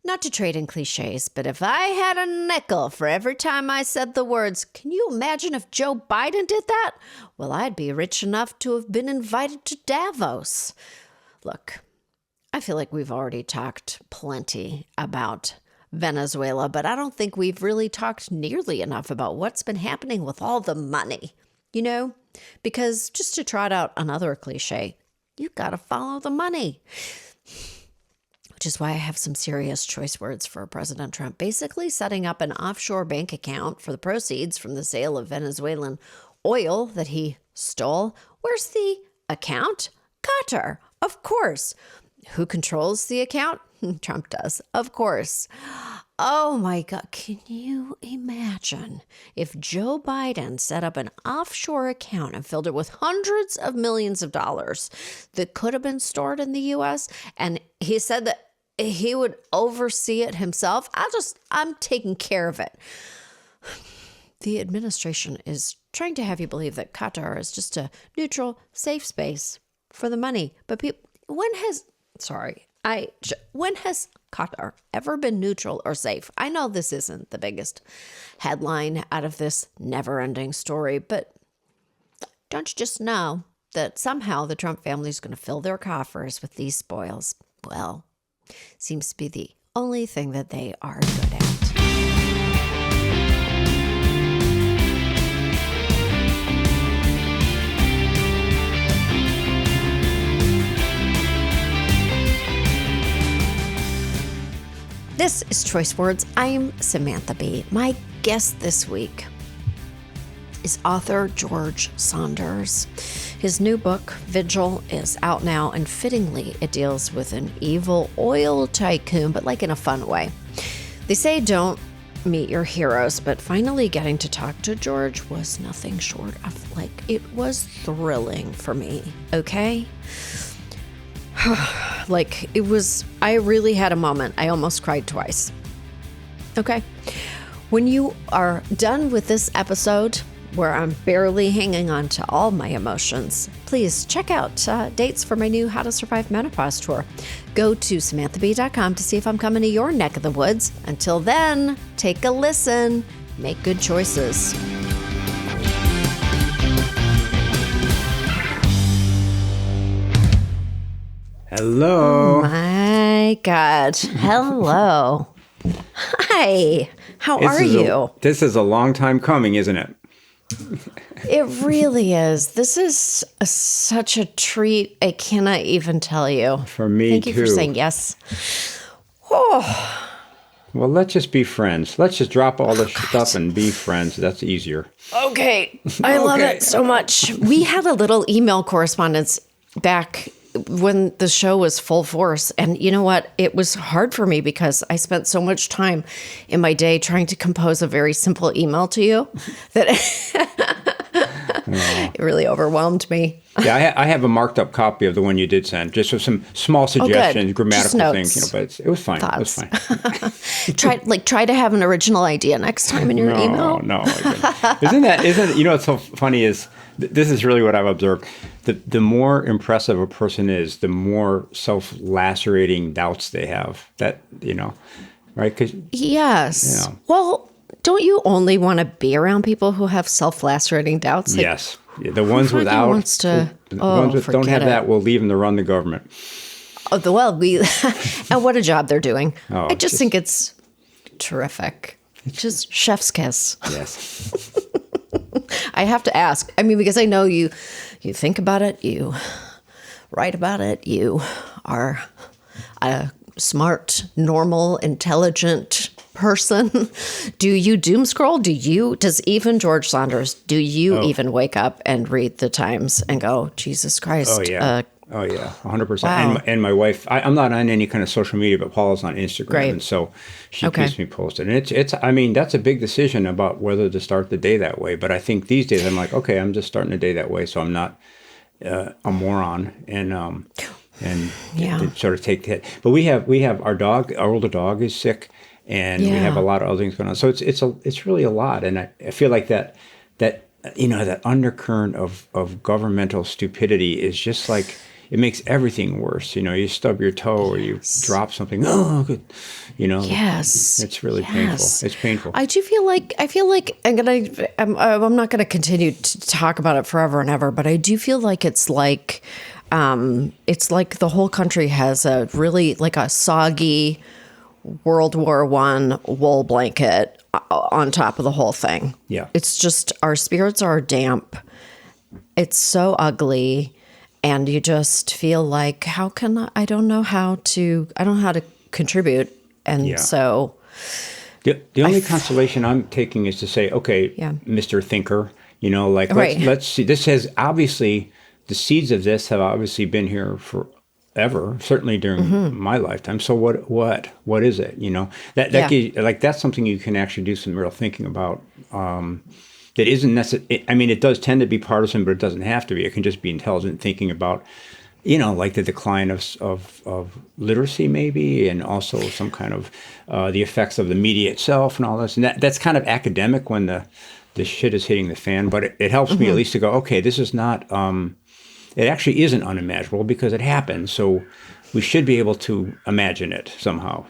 Not to trade in cliches, but if I had a nickel for every time I said the words, can you imagine if Joe Biden did that? Well, I'd be rich enough to have been invited to Davos. Look, I feel like we've already talked plenty about Venezuela, but I don't think we've really talked nearly enough about what's been happening with all the money, Because just to trot out another cliche, you got to follow the money. Which is why I have some serious choice words for President Trump. Basically setting up an offshore bank account for the proceeds from the sale of Venezuelan oil that he stole. Where's the account? Qatar, of course. Who controls the account? Trump does, of course. Oh my God, can you imagine if Joe Biden set up an offshore account and filled it with hundreds of millions of dollars that could have been stored in the U.S. and he said that he would oversee it himself? I'm taking care of it. The administration is trying to have you believe that Qatar is just a neutral, safe space for the money. But when has Qatar ever been neutral or safe? I know this isn't the biggest headline out of this never-ending story, but don't you just know that somehow the Trump family is going to fill their coffers with these spoils? Well, seems to be the only thing that they are good at. This is Choice Words. I'm Samantha Bee. My guest this week is author George Saunders. His new book, Vigil, is out now, and fittingly, it deals with an evil oil tycoon, but like in a fun way. They say don't meet your heroes, but finally getting to talk to George was nothing short of it was thrilling for me, okay? I really had a moment. I almost cried twice. Okay. When you are done with this episode, where I'm barely hanging on to all my emotions, please check out dates for my new How to Survive Menopause tour. Go to SamanthaBee.com to see if I'm coming to your neck of the woods. Until then, take a listen. Make good choices. Hello. Oh my God. Hello. Hi. How are you? This is a long time coming, isn't it? It really is. This is such a treat. I cannot even tell you. For me, Thank you too. for saying yes. Oh. Well, let's just be friends. Let's just drop all this stuff and be friends. That's easier. Okay. I love it so much. We had a little email correspondence back when the show was full force. And you know what? It was hard for me because I spent so much time in my day trying to compose a very simple email to you that it really overwhelmed me. Yeah, I have a marked up copy of the one you did send, just with some small suggestions, grammatical things, but it was fine. Thoughts. It was fine. try to have an original idea next time in your email. No. Isn't what's so funny is this is really what I've observed. The more impressive a person is, the more self-lacerating doubts they have. That, right? 'Cause, yes. Well, don't you only want to be around people who have self-lacerating doubts? Yes. The ones without, ones that don't have that will leave them to run the government. Oh, and what a job they're doing. Oh, I just think it's terrific. Just chef's kiss. Yes. I have to ask. I mean, because I know you think about it, you write about it, you are a smart, normal, intelligent person. Do you doom scroll? Does even George Saunders, do you even wake up and read the Times and go, Jesus Christ? Oh, yeah. 100%. Wow. And my wife, I'm not on any kind of social media, but Paula's on Instagram. Great. And so she keeps me posted. And that's a big decision about whether to start the day that way. But I think these days I'm like, okay, I'm just starting the day that way. So I'm not a moron and sort of take that. But we have our dog, our older dog is sick, and we have a lot of other things going on. So it's really a lot. And I feel like that that undercurrent of governmental stupidity is just like, it makes everything worse. You stub your toe or you drop something. Oh, good. Yes. It's really painful. It's painful. I feel like I'm not going to continue to talk about it forever and ever, but I do feel like it's like the whole country has a really like a soggy World War I wool blanket on top of the whole thing. Yeah. It's just our spirits are damp. It's so ugly. And you just feel like, I don't know how to contribute. And so the only consolation I'm taking is to say, okay, Mr. Thinker, let's see, this has obviously, the seeds of this have obviously been here forever, certainly during my lifetime. So what is it? That's something you can actually do some real thinking about. That isn't necessary. I mean, it does tend to be partisan, but it doesn't have to be. It can just be intelligent thinking about, like the decline of literacy, maybe, and also some kind of the effects of the media itself and all this. And that's kind of academic when the shit is hitting the fan. But it helps me at least to go, okay, this is not. It actually isn't unimaginable because it happens. So we should be able to imagine it somehow.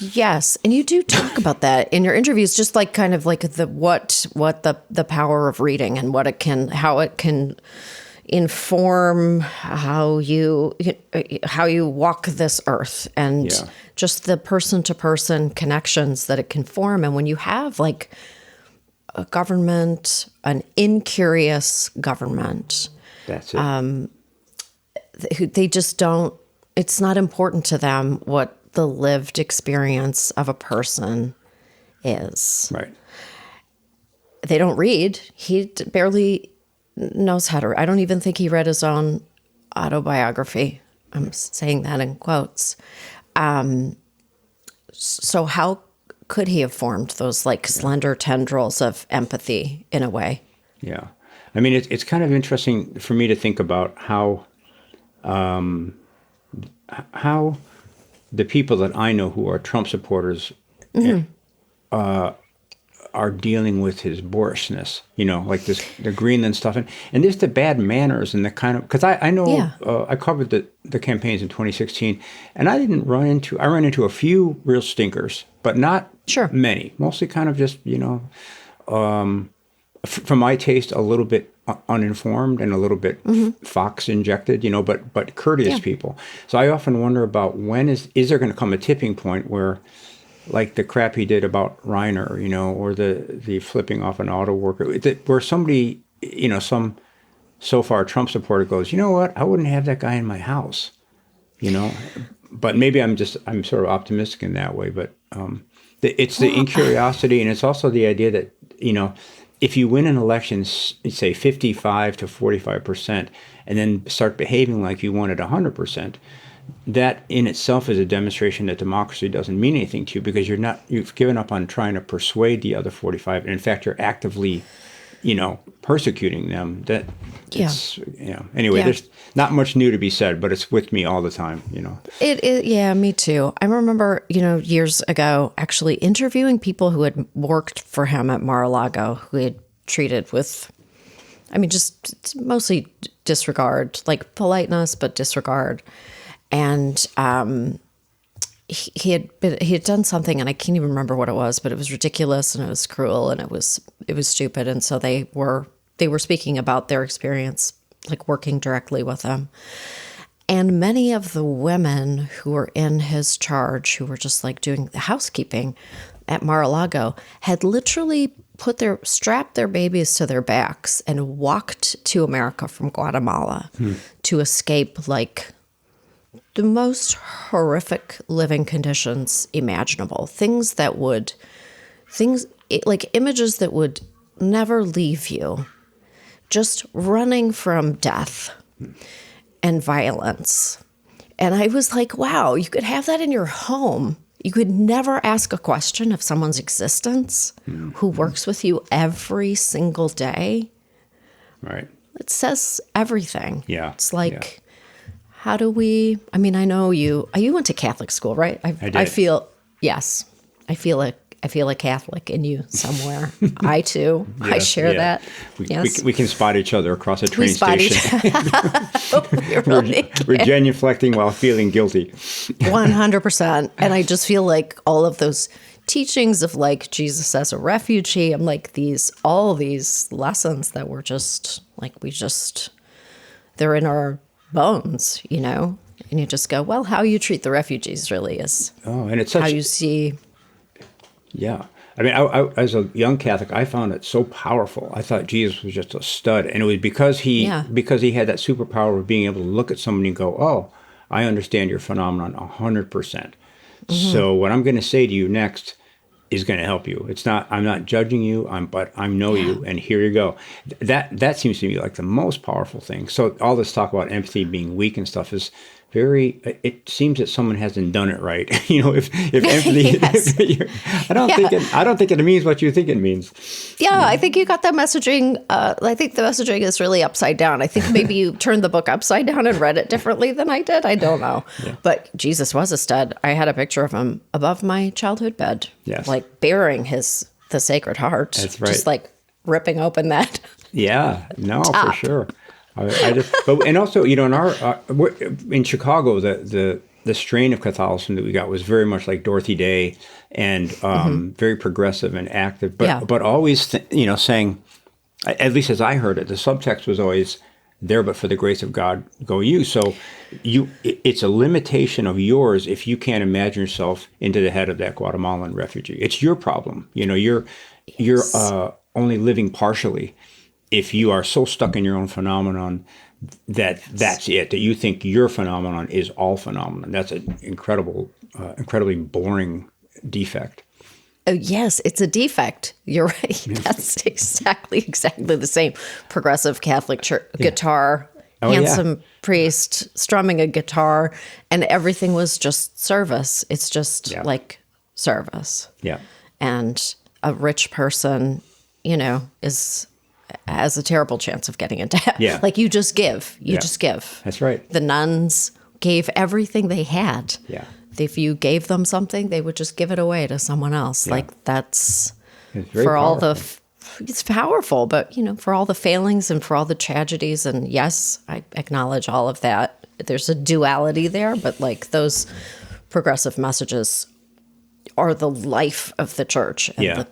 Yes, and you do talk about that in your interviews, just like kind of like the power of reading and how it can inform how you walk this earth and just the person to person connections that it can form. And when you have like a government, an incurious government, that's it. They just don't. It's not important to them what the lived experience of a person is. Right. They don't read. He barely knows how to. I don't even think he read his own autobiography. I'm saying that in quotes. So how could he have formed those like slender tendrils of empathy in a way? Yeah. I mean, it's kind of interesting for me to think about how the people that I know who are Trump supporters are dealing with his boorishness, like the Greenland stuff. And there's the bad manners and the kind of, because I know I covered the campaigns in 2016, and I ran into a few real stinkers, but not many. Mostly kind of just, for my taste, a little bit uninformed and a little bit fox injected, but courteous people. So I often wonder about when is there going to come a tipping point where, like the crap he did about Reiner, or the flipping off an auto worker, where somebody, some so far Trump supporter goes, you know what, I wouldn't have that guy in my house, But maybe I'm sort of optimistic in that way. But it's the incuriosity, and it's also the idea that if you win an election, say 55 to 45%, and then start behaving like you won at 100%, that in itself is a demonstration that democracy doesn't mean anything to you, because you've given up on trying to persuade the other 45, and in fact you're actively, persecuting them. Anyway, there's not much new to be said, but it's with me all the time. Yeah, me too. I remember, years ago, actually interviewing people who had worked for him at Mar-a-Lago, who he had treated with, just mostly disregard, like politeness, but disregard. And he had done something, and I can't even remember what it was, but it was ridiculous and it was cruel and it was stupid. And so they were speaking about their experience, like working directly with him. And many of the women who were in his charge, who were just like doing the housekeeping at Mar-a-Lago, had literally strapped their babies to their backs and walked to America from Guatemala to escape like the most horrific living conditions imaginable. Images that would never leave you, just running from death and violence. And I was like, wow, you could have that in your home. You could never ask a question of someone's existence who works with you every single day. Right. It says everything. Yeah. It's like, how do we, I know you went to Catholic school, right? I did. I feel I feel a Catholic in you somewhere. I too. I Yes, share yeah. that. Yes. We can spot each other across a We train spot each station. We're genuflecting while feeling guilty. 100%. And I just feel like all of those teachings of like Jesus as a refugee, I'm like all these lessons that were just like, they're in our bones, you know? And you just go, well, how you treat the refugees really is And it's how such, you see. yeah. I mean, I, as a young Catholic, I found it so powerful. I thought Jesus was just a stud, and it was because he had that superpower of being able to look at somebody and go, "Oh, I understand your phenomenon 100%. So what I'm going to say to you next is going to help you. It's not. I'm not judging you. But I know you, and here you go." That seems to me like the most powerful thing. So all this talk about empathy being weak and stuff is very. It seems that someone hasn't done it right. You know, if empathy, I don't think it means what you think it means. Yeah, I think you got that messaging. I think the messaging is really upside down. I think maybe you turned the book upside down and read it differently than I did. I don't know. Yeah. But Jesus was a stud. I had a picture of him above my childhood bed, like bearing the Sacred Heart. That's right. Just like ripping open that. Yeah, no, top. For sure. And also, you know, in Chicago, the strain of Catholicism that we got was very much like Dorothy Day, and very progressive and active, but always, saying, at least as I heard it, the subtext was always there, but for the grace of God, go you. So it's a limitation of yours if you can't imagine yourself into the head of that Guatemalan refugee. It's your problem. You know, you're only living partially if you are so stuck in your own phenomenon that's it, that you think your phenomenon is all phenomenon. That's an incredibly boring defect. Oh, yes, it's a defect. You're right. Yeah. That's exactly the same. Progressive Catholic church, guitar, handsome priest strumming a guitar, and everything was just service. It's just like service. Yeah. And a rich person, has a terrible chance of getting into heaven. Yeah. Like you just give. Just give. That's right. The nuns gave everything they had. Yeah. If you gave them something, they would just give it away to someone else. Yeah. Like that's for all it's powerful, but for all the failings and for all the tragedies. And yes, I acknowledge all of that. There's a duality there, but like those progressive messages are the life of the church. And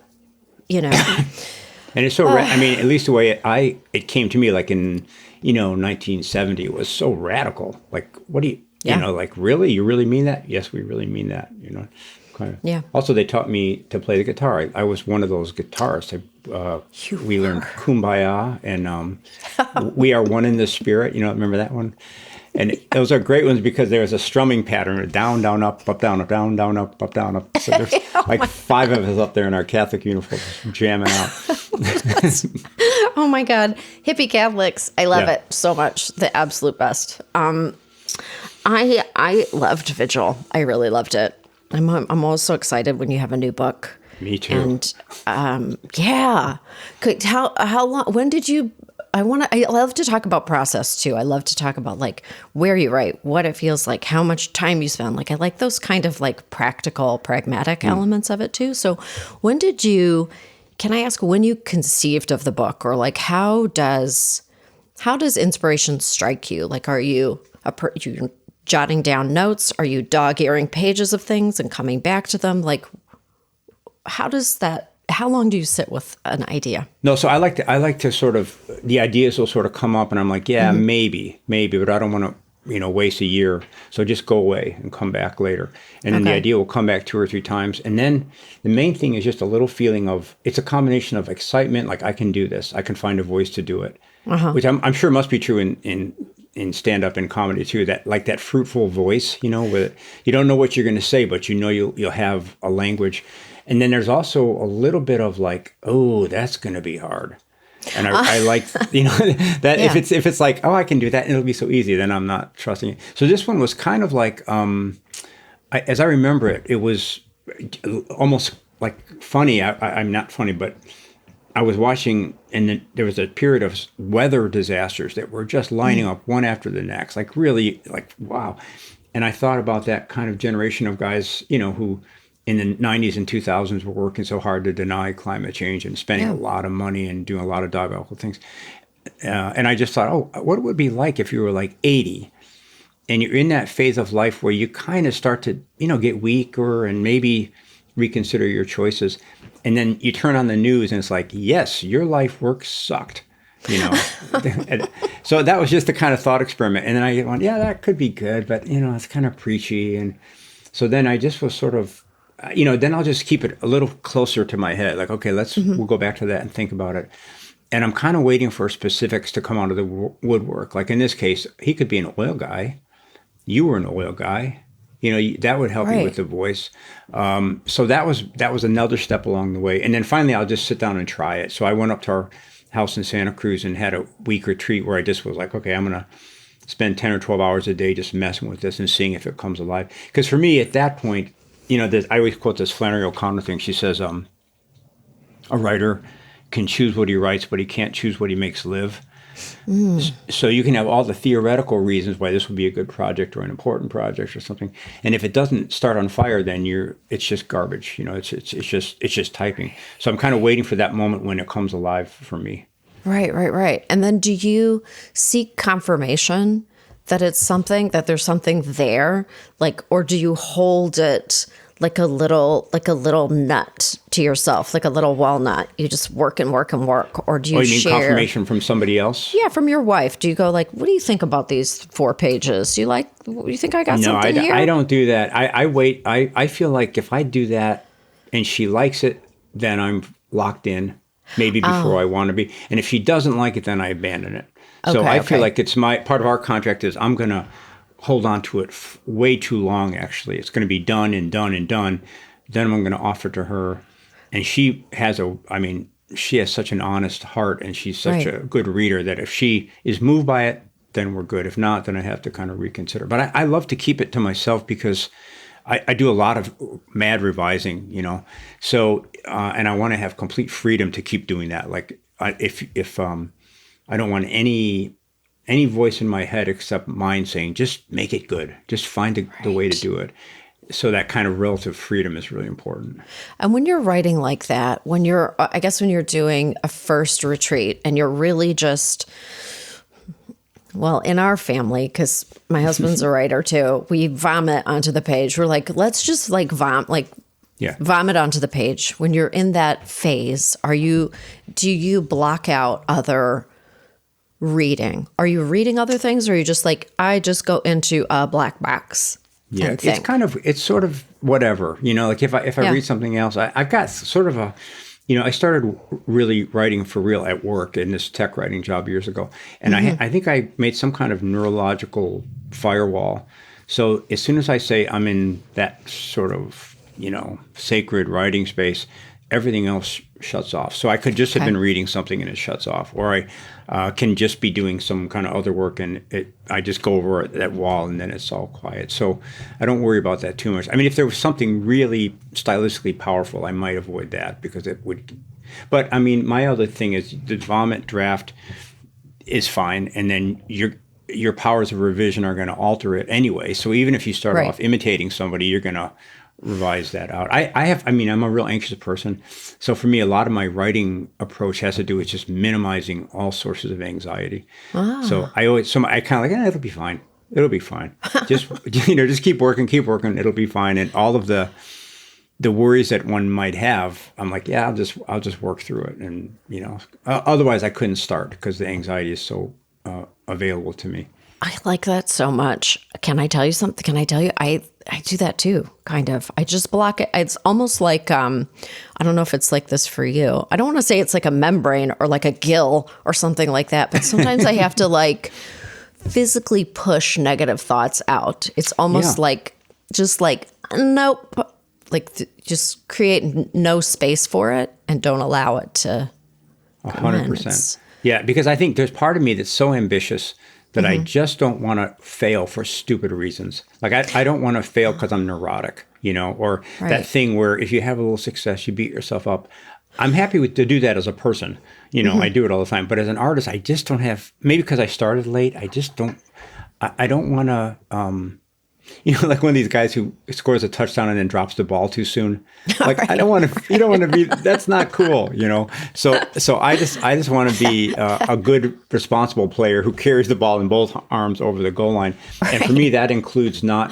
And it's so, I mean, at least the way it came to me, like in, 1970, it was so radical. Like, what do you, like, really? You really mean that? Yes, we really mean that, kind of. Yeah. Also, they taught me to play the guitar. I was one of those guitarists. We learned Kumbaya and We Are One in the Spirit. Remember that one? And those are great ones because there's a strumming pattern: down, down, up, down, down, down, up, down, up. So there's like 5 of us up there in our Catholic uniforms jamming out. Oh my God, hippie Catholics! I love it so much. The absolute best. I loved Vigil. I really loved it. I'm always so excited when you have a new book. Me too. And how long? When did you? I love to talk about process too. I love to talk about like where you write, what it feels like, how much time you spend. Like I like those kind of like practical, pragmatic elements of it too. So can I ask when you conceived of the book, or like how does inspiration strike you? Like, are you you jotting down notes? Are you dog-earing pages of things and coming back to them? Like, how long do you sit with an idea? No, so I like to sort of, the ideas will sort of come up and I'm like, maybe, but I don't want to, waste a year. So just go away and come back later. And then the idea will come back 2 or 3 times. And then the main thing is just a little feeling of, it's a combination of excitement, like I can do this. I can find a voice to do it, which I'm sure must be true in stand-up and comedy too, that like that fruitful voice, where you don't know what you're going to say, but you'll have a language. And then there's also a little bit of like, oh, that's going to be hard. And I like, that if it's like, oh, I can do that and it'll be so easy, then I'm not trusting it. So this one was kind of like, as I remember it, it was almost like funny. I'm not funny, but I was watching, and then there was a period of weather disasters that were just lining up one after the next, like really like, wow. And I thought about that kind of generation of guys, who in the 90s and 2000s were working so hard to deny climate change and spending a lot of money and doing a lot of diabolical things. And I just thought, oh, what would it be like if you were like 80 and you're in that phase of life where you kind of start to, get weaker and maybe reconsider your choices. And then you turn on the news and it's like, yes, your life work sucked. So that was just the kind of thought experiment. And then I went, yeah, that could be good, but it's kind of preachy. And so then I just was sort of, then I'll just keep it a little closer to my head. Like, okay, we'll go back to that and think about it. And I'm kind of waiting for specifics to come out of the woodwork. Like in this case, he could be an oil guy. You were an oil guy. That would help you with the voice. So that was another step along the way. And then finally, I'll just sit down and try it. So I went up to our house in Santa Cruz and had a week retreat where I just was like, okay, I'm going to spend 10 or 12 hours a day just messing with this and seeing if it comes alive. Because for me, at that point, I always quote this Flannery O'Connor thing. She says, a writer can choose what he writes, but he can't choose what he makes live. So you can have all the theoretical reasons why this would be a good project or an important project or something, and if it doesn't start on fire, then it's just garbage. It's just typing. So I'm kind of waiting for that moment when it comes alive for me. Right. And then do you seek confirmation that it's something, that there's something there, like, or do you hold it like a little nut to yourself, like a little walnut? You just work and work and work, or do you? Oh, you mean share confirmation from somebody else? Yeah, from your wife. Do you go like, what do you think about these 4 pages? Do you think I got something here? No, I don't do that. I wait. I feel like if I do that and she likes it, then I'm locked in, maybe before I want to be. And if she doesn't like it, then I abandon it. So I feel like it's part of our contract is I'm going to hold on to it way too long, actually. It's going to be done and done and done. Then I'm going to offer it to her. And she has such an honest heart, and she's such a good reader that if she is moved by it, then we're good. If not, then I have to kind of reconsider. But I love to keep it to myself because I do a lot of mad revising, So, and I want to have complete freedom to keep doing that. Like if I don't want any voice in my head except mine saying, just make it good. Just find the way to do it. So that kind of relative freedom is really important. And when you're writing like that, when you're doing a first retreat and you're really just, well, in our family, because my husband's a writer too, we vomit onto the page. We're like, let's just vomit onto the page. When you're in that phase, do you block out other reading? Are you reading other things, or are you just like, I just go into a black box? Yeah, it's sort of whatever, like if I read something else, I've got sort of I started really writing for real at work in this tech writing job years ago. And I think I made some kind of neurological firewall. So as soon as I say I'm in that sort of, sacred writing space, everything else shuts off. So I could just have been reading something and it shuts off, or I can just be doing some kind of other work and I just go over that wall and then it's all quiet. So I don't worry about that too much. I mean, if there was something really stylistically powerful, I might avoid that because it would. But I mean, my other thing is the vomit draft is fine, and then your powers of revision are going to alter it anyway. So even if you start off imitating somebody, you're going to revise that out. I'm a real anxious person. So for me, a lot of my writing approach has to do with just minimizing all sources of anxiety. So I kind of like, it'll be fine. It'll be fine. Just, just keep working. It'll be fine. And all of the worries that one might have, I'm like, yeah, I'll just work through it. And, otherwise I couldn't start because the anxiety is so available to me. I like that so much. Can I tell you something? I do that too, kind of. I just block it. It's almost like, I don't know if it's like this for you. I don't want to say it's like a membrane or like a gill or something like that, but sometimes I have to like physically push negative thoughts out. It's almost like, just like, nope, like just create no space for it and don't allow it to 100%. Yeah, because I think there's part of me that's so ambitious that I just don't want to fail for stupid reasons. Like I don't want to fail because I'm neurotic, or that thing where if you have a little success, you beat yourself up. I'm happy to do that as a person. I do it all the time. But as an artist, I just don't have, maybe because I started late, I don't want to, like one of these guys who scores a touchdown and then drops the ball too soon. Like, right. I don't want to, you don't want to be, that's not cool, So I just want to be a good, responsible player who carries the ball in both arms over the goal line. Right. And for me, that includes not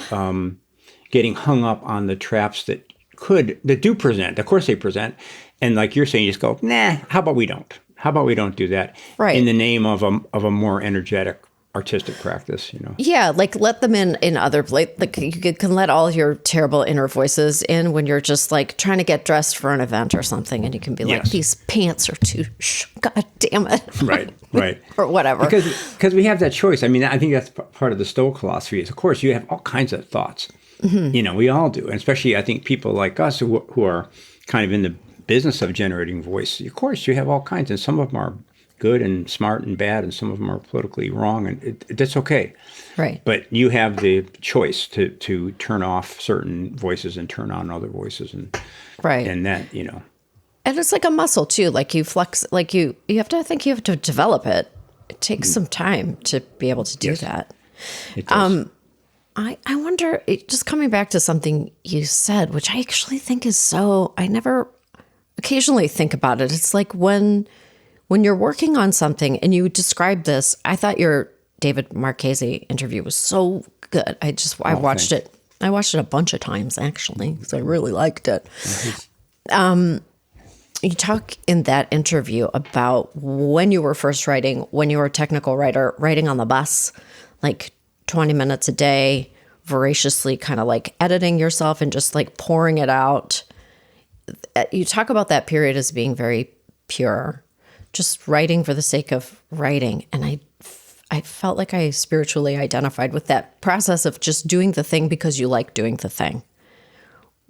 getting hung up on the traps that do present. Of course they present. And like you're saying, you just go, nah, how about we don't? How about we don't do that? Right. In the name of a more energetic artistic practice, Yeah, like let them in other places. Like you can let all your terrible inner voices in when you're just like trying to get dressed for an event or something, and you can be like, these pants are too, God damn it. Right. Or whatever. Because we have that choice. I mean, I think that's part of the Stoic philosophy is, of course, you have all kinds of thoughts. Mm-hmm. We all do. And especially, I think, people like us who are kind of in the business of generating voice, of course, you have all kinds, and some of them are good and smart and bad, and some of them are politically wrong, and that's okay. Right. But you have the choice to turn off certain voices and turn on other voices, and that, And it's like a muscle too. Like you flex, like you have to. I think you have to develop it. It takes some time to be able to do that. It does. I wonder. Just coming back to something you said, which I actually think is so. I never occasionally think about it. It's like when you're working on something and you describe this, I thought your David Marchese interview was so good. I watched it. I watched it a bunch of times actually because I really liked it. You talk in that interview about when you were first writing, when you were a technical writer, writing on the bus, like 20 minutes a day, voraciously kind of like editing yourself and just like pouring it out. You talk about that period as being very pure. Just writing for the sake of writing. And I felt like I spiritually identified with that process of just doing the thing because you like doing the thing.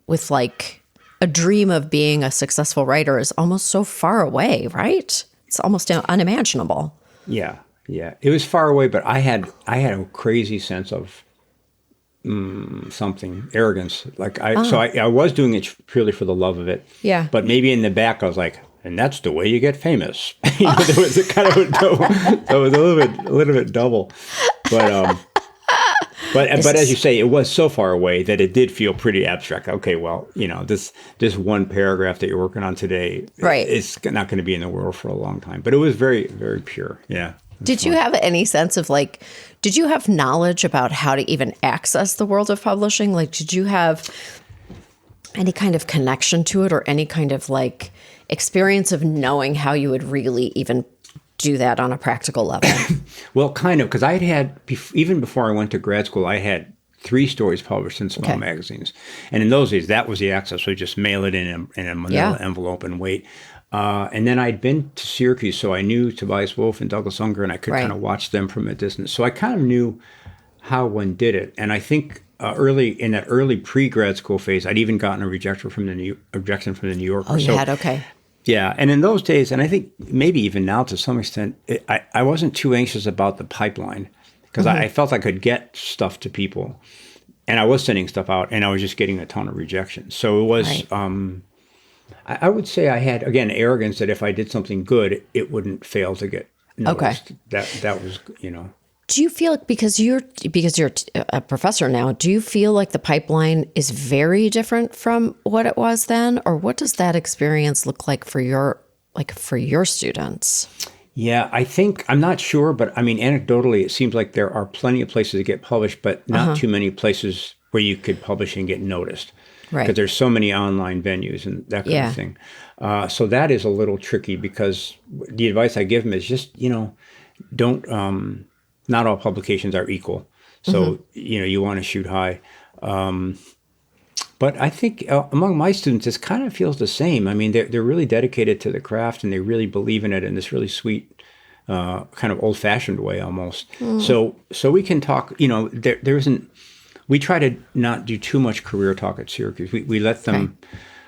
With like a dream of being a successful writer is almost so far away, right? It's almost unimaginable. Yeah. It was far away, but I had a crazy sense of something, arrogance. Like I was doing it purely for the love of it. Yeah. But maybe in the back I was like, and that's the way you get famous. There was a kind of that was a little bit double, but as you say, it was so far away that it did feel pretty abstract. Okay, well, this one paragraph that you're working on today, is not going to be in the world for a long time. But it was very, very pure. Yeah. Did you have any sense of like? Did you have knowledge about how to even access the world of publishing? Like, did you have any kind of connection to it, or any kind of like experience of knowing how you would really even do that on a practical level? Well, kind of, because I had, even before I went to grad school, I had 3 stories published in small magazines. And in those days, that was the access. So you just mail it in a manila envelope and wait. And then I'd been to Syracuse, so I knew Tobias Wolff and Douglas Unger, and I could kind of watch them from a distance. So I kind of knew how one did it. And I think in that early pre-grad school phase, I'd even gotten a rejection from the New Yorker. Oh, you had? Okay. Yeah, and in those days, and I think maybe even now to some extent, I wasn't too anxious about the pipeline because I felt I could get stuff to people, and I was sending stuff out, and I was just getting a ton of rejections. So it was, I would say I had, again, arrogance that if I did something good, it wouldn't fail to get noticed. That was, Do you feel, because you're a professor now, do you feel like the pipeline is very different from what it was then? Or what does that experience look like for your students? Yeah, I think, I'm not sure, but I mean, anecdotally, it seems like there are plenty of places to get published, but not too many places where you could publish and get noticed. Right. Because there's so many online venues and that kind of thing. So that is a little tricky, because the advice I give them is just, don't, not all publications are equal. So, you want to shoot high. But I think among my students, it kind of feels the same. I mean, they're really dedicated to the craft, and they really believe in it in this really sweet, kind of old-fashioned way almost. So we can talk, there isn't, we try to not do too much career talk at Syracuse. We let them,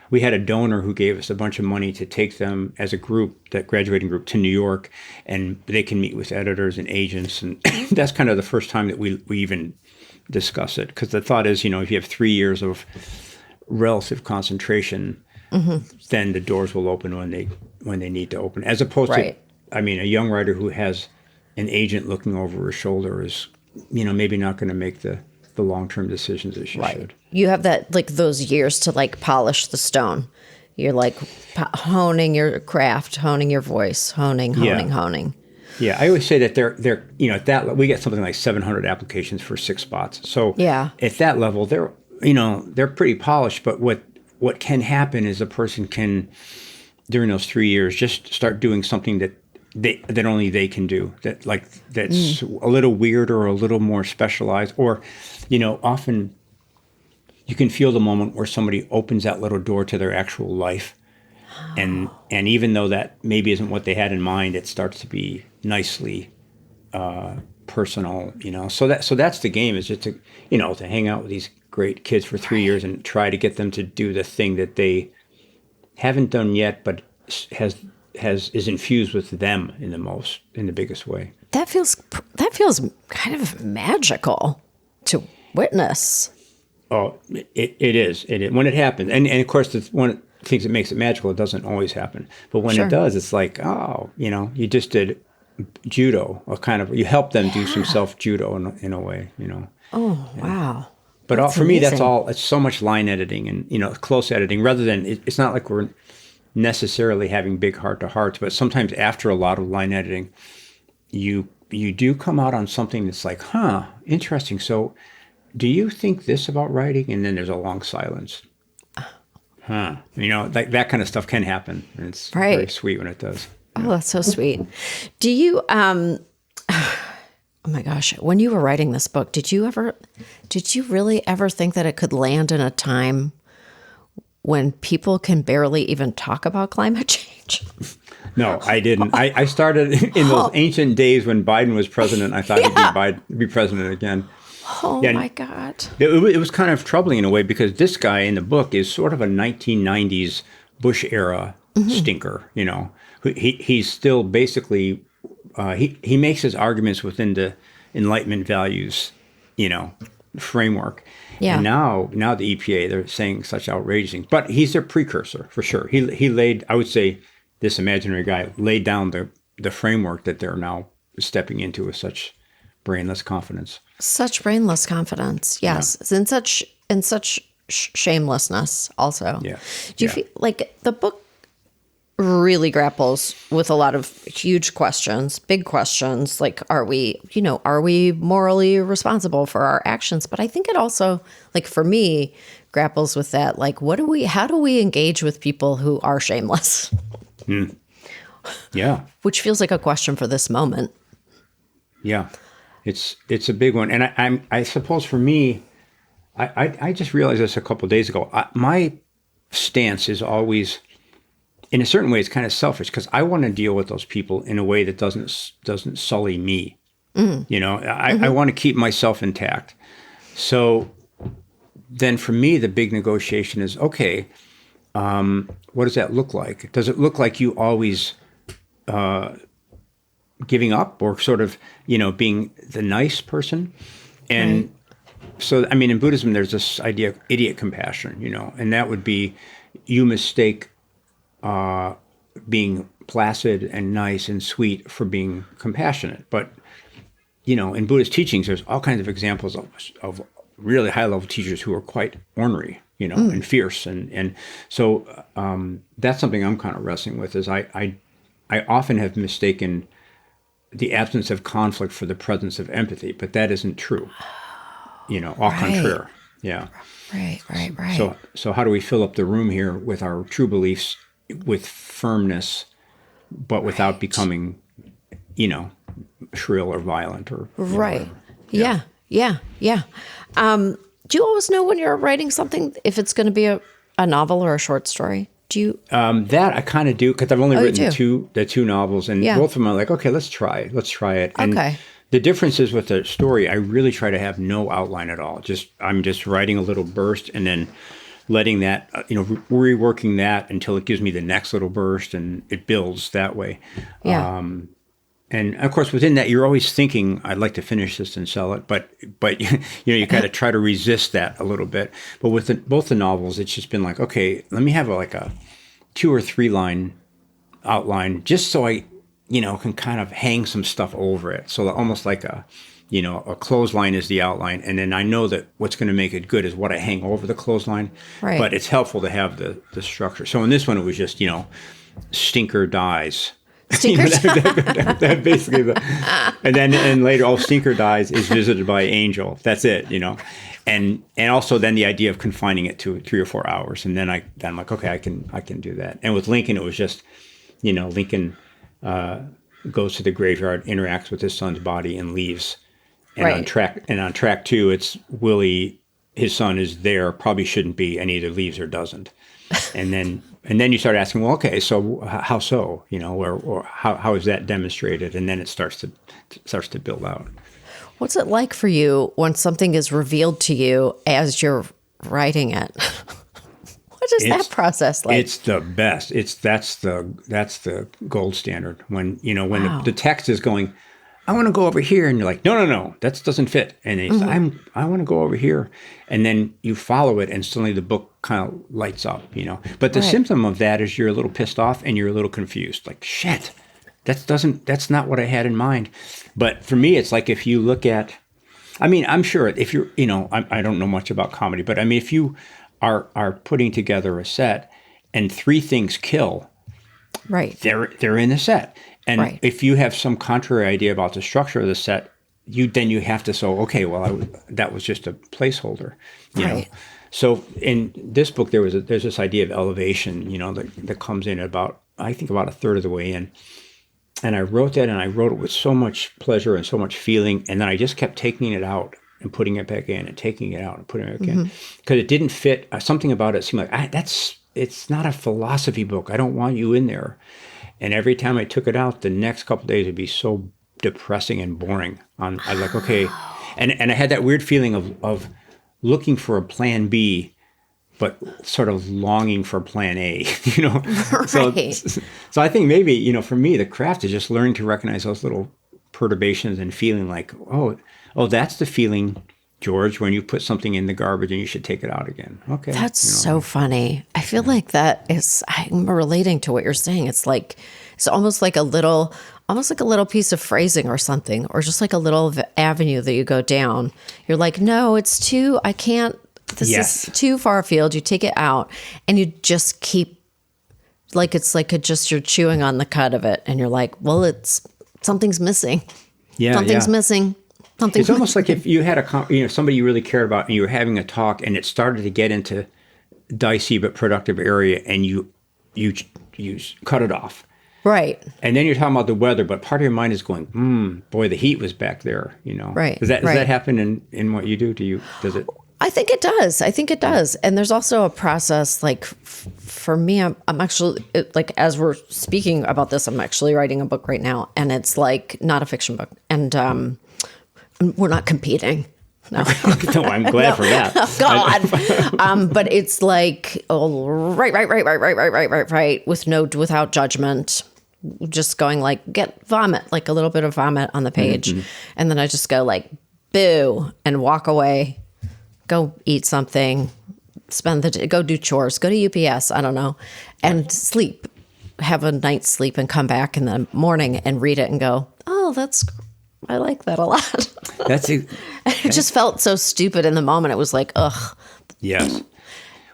we had a donor who gave us a bunch of money to take them as a group, that graduating group, to New York, and they can meet with editors and agents. And that's kind of the first time that we even discuss it. Because the thought is, if you have 3 years of relative concentration, then the doors will open when they need to open. As opposed to, I mean, a young writer who has an agent looking over his shoulder is, maybe not going to make the the long-term decisions that she should. You have that, like those years to like polish the stone. You're like honing your craft, honing your voice, honing. Yeah, I always say that they're at that we get something like 700 applications for 6 spots. So at that level, they're pretty polished. But what can happen is a person can, during those 3 years, just start doing something that only they can do. That's a little weird or a little more specialized. Or, often you can feel the moment where somebody opens that little door to their actual life. And even though that maybe isn't what they had in mind, it starts to be nicely personal, So that's the game, is just to hang out with these great kids for 3 years and try to get them to do the thing that they haven't done yet, but is infused with them in the biggest way. That feels kind of magical to witness. Oh, it is. When it happens, and of course, one of the things that makes it magical, it doesn't always happen. But when it does, it's like, you just did judo, or kind of, you helped them do some self-judo in a way, Oh, wow. But for me, that's all, it's so much line editing and, close editing, rather than, it's not like we're necessarily having big heart-to-hearts, but sometimes after a lot of line editing, you do come out on something that's like, interesting. So do you think this about writing? And then there's a long silence. Like that kind of stuff can happen. And it's very sweet when it does. Oh, that's so sweet. Do you, oh my gosh, when you were writing this book, did you really ever think that it could land in a time when people can barely even talk about climate change? No, I didn't. I started in those ancient days when Biden was president. I thought he'd be president again. Oh, my God. It was kind of troubling in a way, because this guy in the book is sort of a 1990s Bush era stinker, He's still basically, he makes his arguments within the Enlightenment values, framework. Yeah. And now the EPA, they're saying such outrageous things. But he's their precursor, for sure. He laid, I would say, this imaginary guy laid down the framework that they're now stepping into with such brainless confidence. Such brainless confidence, yes. Yeah. And such shamelessness also. Yeah. Do you feel like the book really grapples with a lot of huge questions, big questions, like are we morally responsible for our actions? But I think it also, like for me, grapples with that, like how do we engage with people who are shameless? Yeah. Which feels like a question for this moment. Yeah. It's a big one. And I suppose for me, I just realized this a couple of days ago. My stance is always, in a certain way, it's kind of selfish, because I want to deal with those people in a way that doesn't sully me. I want to keep myself intact. So then for me, the big negotiation is, okay, what does that look like? Does it look like you always giving up, or sort of, being the nice person? And so, I mean, in Buddhism, there's this idea of idiot compassion, and that would be, you mistake being placid and nice and sweet for being compassionate. But, in Buddhist teachings, there's all kinds of examples of really high-level teachers who are quite ornery, and fierce. And so that's something I'm kind of wrestling with, is I often have mistaken the absence of conflict for the presence of empathy, but that isn't true. Au contraire. Yeah. Right. So how do we fill up the room here with our true beliefs, with firmness, but without becoming, shrill or violent or right? Yeah. Do you always know when you're writing something, if it's going to be a novel or a short story? Do you? That I kind of do, because I've only written the two novels, and both of them are like, okay, let's try it. And the difference is, with the story, I really try to have no outline at all. I'm just writing a little burst, and then letting that, reworking that until it gives me the next little burst, and it builds that way. Yeah. And of course, within that, you're always thinking, I'd like to finish this and sell it, but you kind of try to resist that a little bit. But with both the novels, it's just been like, okay, let me have a 2 or 3 line outline, just so I, can kind of hang some stuff over it. So almost like a clothesline is the outline, and then I know that what's going to make it good is what I hang over the clothesline. Right. But it's helpful to have the structure. So in this one, it was just, Stinker dies. Stinkers. That basically and later, Stinker dies is visited by Angel. That's it, and also then the idea of confining it to 3 or 4 hours, and then I'm like, okay, I can do that. And with Lincoln, it was just, Lincoln goes to the graveyard, interacts with his son's body, and leaves. And on track 2, it's Willie, his son, is there, probably shouldn't be, and either leaves or doesn't. And then you start asking, well, okay, so how so? Or how is that demonstrated? And then it starts to build out. What's it like for you when something is revealed to you as you're writing it? What is that process like? It's the best. That's the gold standard. When the text is going, I want to go over here, and you're like, no, that doesn't fit. And it's, I want to go over here, and then you follow it, and suddenly the book kind of lights up, But the symptom of that is you're a little pissed off and you're a little confused. Like, shit, that's not what I had in mind. But for me, it's like if you look at, I'm sure if you're, I don't know much about comedy, but if you are putting together a set and 3 things kill, right, they're in the set. And if you have some contrary idea about the structure of the set, you have to say, okay, well, that was just a placeholder, you know. So in this book, there's this idea of elevation, that comes in about a third of the way in. And I wrote that, and I wrote it with so much pleasure and so much feeling, and then I just kept taking it out and putting it back in, and taking it out and putting it back in, because it didn't fit. Something about it seemed like it's not a philosophy book. I don't want you in there. And every time I took it out, the next couple of days would be so depressing and boring. I was like, okay. And I had that weird feeling of looking for a plan B, but sort of longing for plan A, Right. So I think maybe, for me, the craft is just learning to recognize those little perturbations and feeling like, oh, that's the feeling, George, when you put something in the garbage and you should take it out again. Okay. That's so funny. I feel like I'm relating to what you're saying. It's almost like a little piece of phrasing or something, or just like a little avenue that you go down. You're like, no, it's too, I can't, this is too far afield. You take it out and you just keep, like, it's like you're chewing on the cut of it, and you're like, well, something's missing. Yeah. Something's missing. It's almost like if you had somebody you really cared about, and you were having a talk, and it started to get into dicey but productive area, and you cut it off. Right. And then you're talking about the weather, but part of your mind is going, boy, the heat was back there, Right. Does that happen in what you do? Does it? I think it does. And there's also a process, like, for me, I'm actually, like, as we're speaking about this, I'm actually writing a book right now, and it's like not a fiction book. And we're not competing. No, no, I'm glad for that. God. But it's like, right, without judgment, just going like, get vomit, like a little bit of vomit on the page. And then I just go like, boo, and walk away, go eat something, go do chores, go to UPS, I don't know, and sleep, have a night's sleep, and come back in the morning and read it and go, oh, I like that a lot. It just felt so stupid in the moment. It was like, ugh. Yes.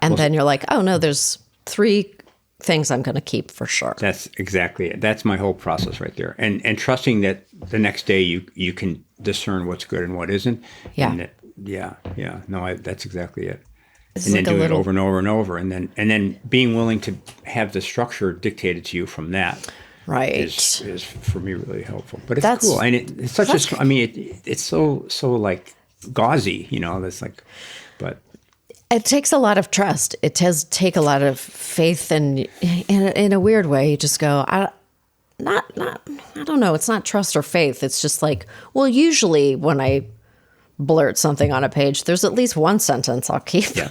And then you're like, oh no, there's 3 things I'm going to keep for sure. That's exactly it. That's my whole process right there. And trusting that the next day you can discern what's good and what isn't. Yeah. And no, that's exactly it. This and is then like do it over and over and over, and then being willing to have the structure dictated to you from that. Right. Is for me really helpful. But it's cool. And it's such it's so like gauzy, that's like, but it takes a lot of trust. It does take a lot of faith, and in a weird way, you just go, I don't know. It's not trust or faith. It's just like, well, usually when I blurt something on a page, there's at least one sentence I'll keep. Yeah.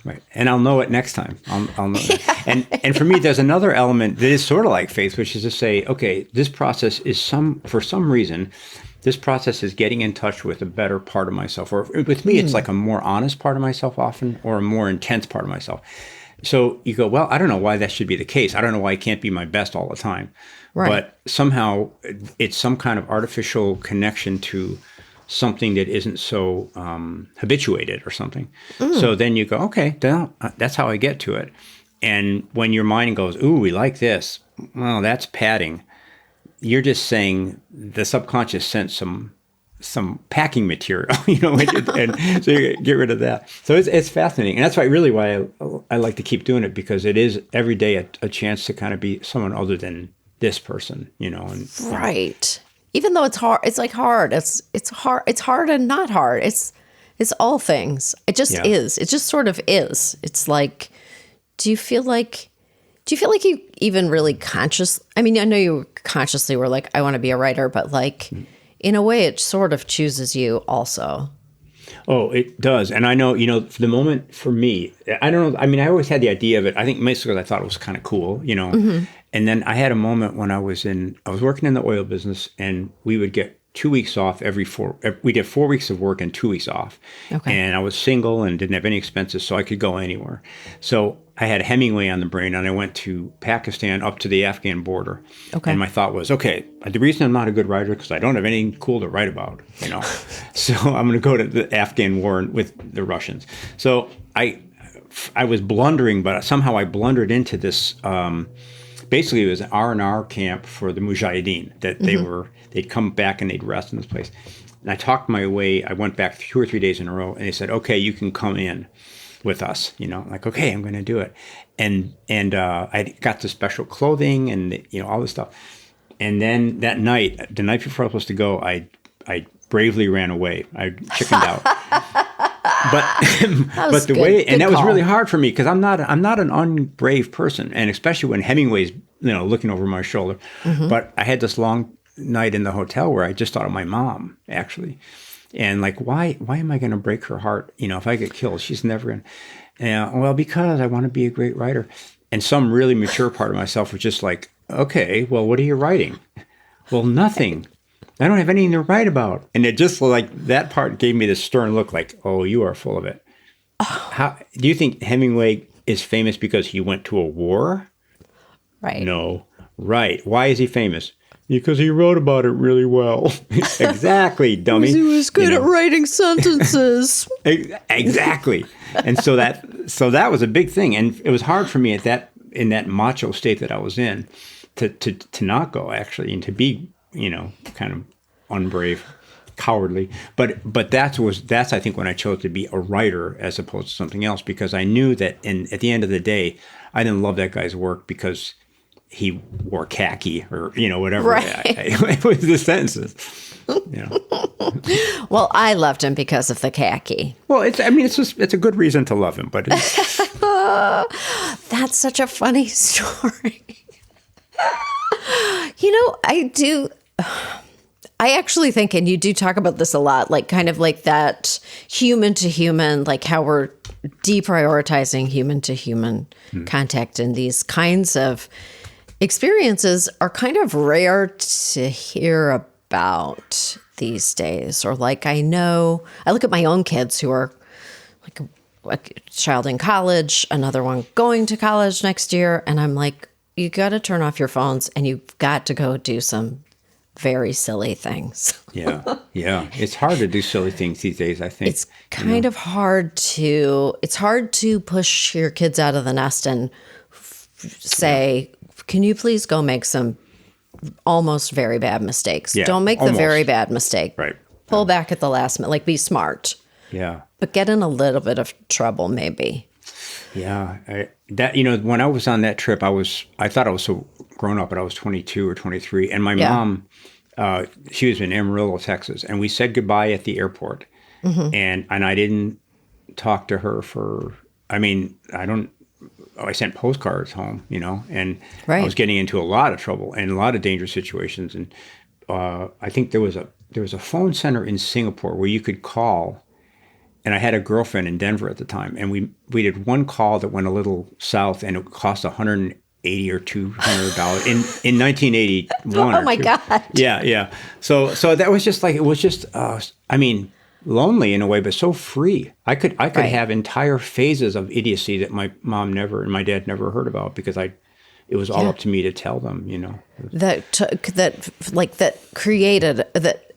Right. And I'll know it next time. I'll know that. And for me, there's another element that is sort of like faith, which is to say, okay, this process is for some reason, this process is getting in touch with a better part of myself. Or with me, it's like a more honest part of myself often, or a more intense part of myself. So you go, well, I don't know why that should be the case. I don't know why I can't be my best all the time. Right. But somehow it's some kind of artificial connection to something that isn't so habituated or something. So then you go, okay, that's how I get to it. And when your mind goes, ooh, we like this, well, that's padding. You're just saying the subconscious sent some packing material, and so you get rid of that. So it's fascinating, and that's why I like to keep doing it, because it is every day a chance to kind of be someone other than this person, and right. Even though it's hard, it's like hard. It's hard. It's hard and not hard. It's all things. It just is. It just sort of is. It's like, do you feel like you even really conscious? I mean, I know you consciously were like, I want to be a writer, but like, in a way, it sort of chooses you also. Oh, it does. And I know, for the moment for me, I don't know. I mean, I always had the idea of it. I think mostly because I thought it was kind of cool, And then I had a moment when I was working in the oil business, and we would get 2 weeks off we did 4 weeks of work and 2 weeks off. Okay. And I was single and didn't have any expenses, so I could go anywhere. So I had Hemingway on the brain, and I went to Pakistan up to the Afghan border. Okay. And my thought was, okay, the reason I'm not a good writer is because I don't have anything cool to write about, So I'm going to go to the Afghan war with the Russians. So I was blundering, but somehow I blundered into this. Basically, it was an R&R camp for the Mujahideen that they'd come back and they'd rest in this place. And I talked my way. I went back 2 or 3 days in a row, and they said, okay, you can come in with us, like, okay, I'm going to do it. And I got the special clothing and, all this stuff. And then that night, the night before I was supposed to go, I bravely ran away. I chickened out. But the way, and that was really hard for me, because I'm not an unbrave person, and especially when Hemingway's looking over my shoulder. But I had this long night in the hotel where I just thought of my mom, actually, and like, why am I going to break her heart? If I get killed, she's never going to. Well, because I want to be a great writer. And some really mature part of myself was just like, okay, well, what are you writing? Well, nothing. I don't have anything to write about. And it just like that part gave me this stern look like, oh, you are full of it. How do you think Hemingway is famous because he went to a war? Right. No. Right. Why is he famous? Because he wrote about it really well. Exactly, dummy. He was good at writing sentences. Exactly. And so that was a big thing. And it was hard for me in that macho state that I was in to not go, actually, and to be kind of unbrave, cowardly. But that's I think when I chose to be a writer as opposed to something else, because I knew that at the end of the day, I didn't love that guy's work because he wore khaki or whatever. Right. It was the sentences. Well, I loved him because of the khaki. Well, it's a good reason to love him, but that's such a funny story. I actually think, and you do talk about this a lot, like kind of like that human to human, like how we're deprioritizing human to human contact, and these kinds of experiences are kind of rare to hear about these days. Or like, I look at my own kids who are like a child in college, another one going to college next year, and I'm like, you got to turn off your phones and you've got to go do some very silly things. Yeah. It's hard to do silly things these days, I think. It's kind of hard to push your kids out of the nest and say, can you please go make some almost very bad mistakes? Yeah, don't make the very bad mistake. Right. Pull back at the last minute, like be smart. Yeah. But get in a little bit of trouble, maybe. Yeah. When I was on that trip, I thought I was so grown up, but I was 22 or 23. And my mom, she was in Amarillo, Texas, and we said goodbye at the airport. And I didn't talk to her I sent postcards home, and I was getting into a lot of trouble and a lot of dangerous situations. And I think there was a phone center in Singapore where you could call. And I had a girlfriend in Denver at the time, and we did one call that went a little south, and it cost $180 or $200 in 1981. Oh my God! Yeah. So that was just like, it was just lonely in a way, but so free. I could have entire phases of idiocy that my mom and my dad never heard about, because it was all up to me to tell them. That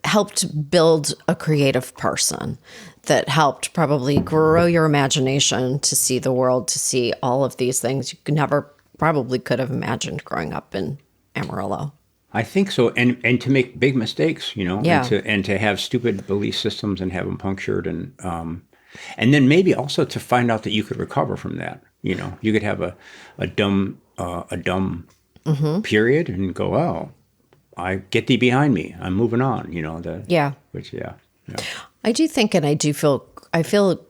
helped build a creative person, that helped probably grow your imagination to see the world, to see all of these things you never probably could have imagined growing up in Amarillo. I think so, and to make big mistakes, Yeah. and to have stupid belief systems and have them punctured, and then maybe also to find out that you could recover from that. You could have a dumb period and go, oh, I get thee behind me. I'm moving on. Yeah. Yeah. I do think, and I feel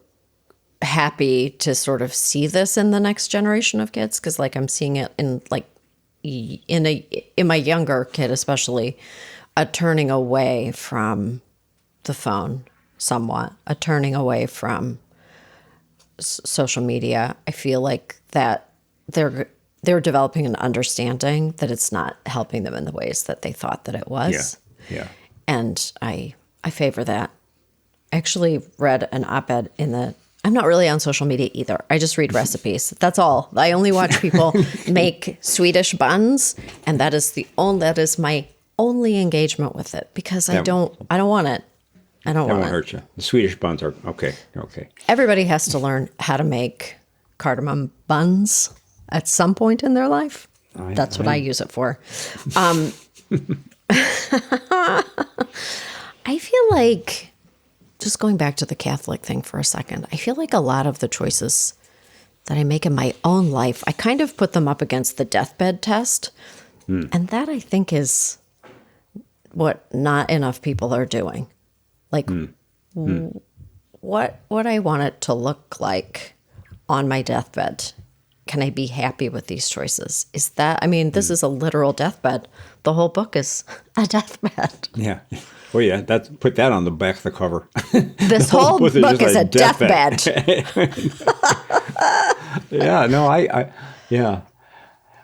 happy to sort of see this in the next generation of kids, because like I'm seeing it in my younger kid, especially a turning away from the phone somewhat, a turning away from social media. I feel like that they're developing an understanding that it's not helping them in the ways that they thought that it was. Yeah. And I favor that. I actually read an op-ed I'm not really on social media either. I just read recipes. That's all. I only watch people make Swedish buns, and that is my only engagement with it, because I don't want it. I don't want it. That won't hurt you. The Swedish buns are okay. Everybody has to learn how to make cardamom buns at some point in their life. That's what I use it for. I feel like, just going back to the Catholic thing for a second, I feel like a lot of the choices that I make in my own life, I kind of put them up against the deathbed test. And that, I think, is what not enough people are doing. Like, what I want it to look like on my deathbed. Can I be happy with these choices? Is that, this is a literal deathbed. The whole book is a deathbed. Yeah. Well, yeah, put that on the back of the cover. This whole book is a deathbed. Yeah, no, yeah.